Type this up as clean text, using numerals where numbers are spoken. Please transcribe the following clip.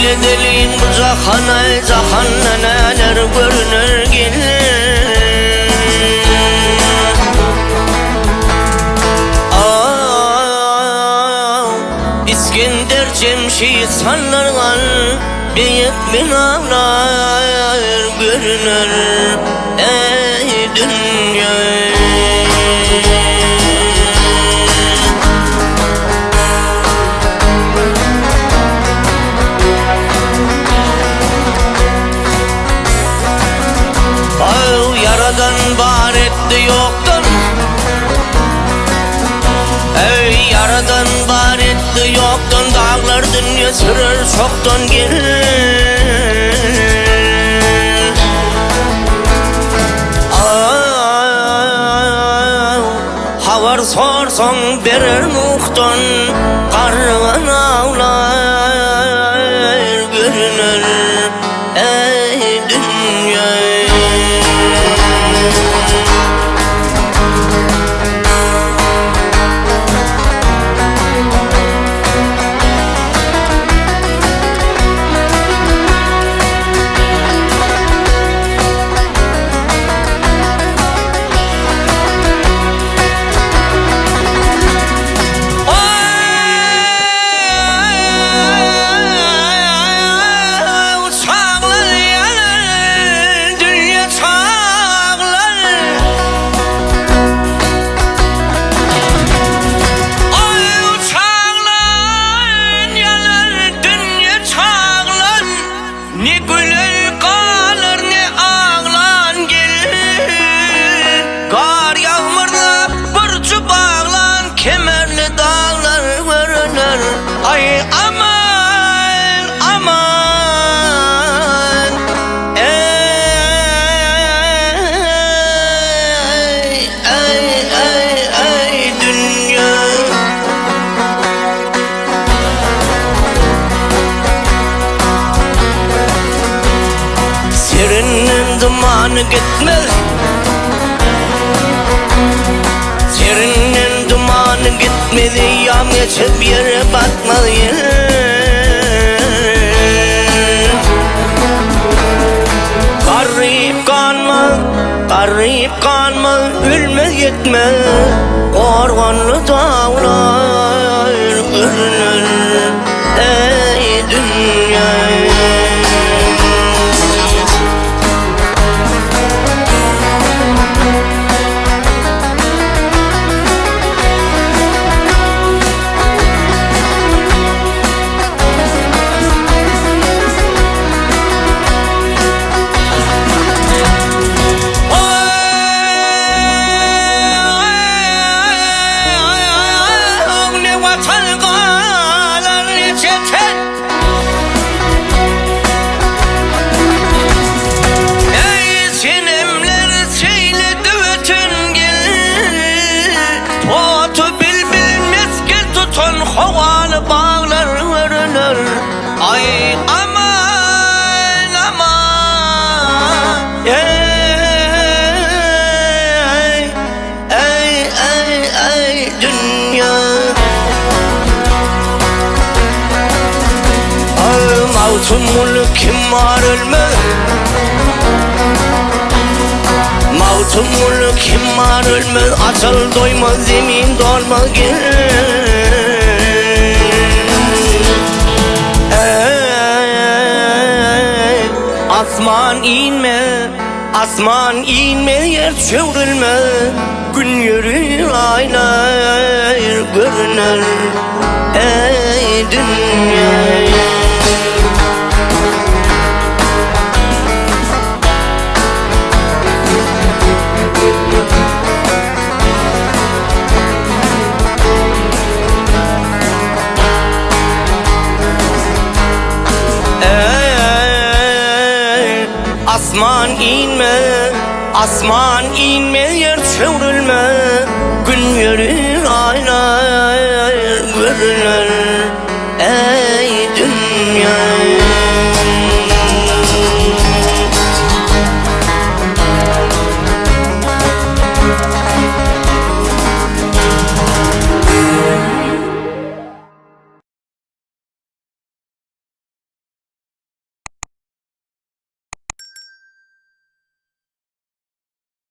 Deli deliğin bucakana cahanna neler görünür gelir. İskender Cemşit sallarlar, büyük binalar görünür ey dünya. Yaradan var etti yoktan, ey yaradan var etti yoktan, dağlar dünya sürer çoktan gelir. Havar sorsan verir muhtan, karvan ağlar görünür ey dünya. Ay aman aman, ey dünya. Serinin dumanı gitmez, serinin dumanı gitmedi, yam geçip yere batmadı. Garip kanma, ölmez gitme, organlı dağlar görünür ey dünya. Havalı bağlar görünür, ay aman aman, ey dünya. Mavtun mulk kim var ölmez, mavtun mulk kim var ölmez, açıl doymaz zemin dolmaz gelir. Asman inme, yer çevrilme, gün yürür aylar görünür ey dünya. Asman inme, yer çevrilme, gün yürür aylar görünür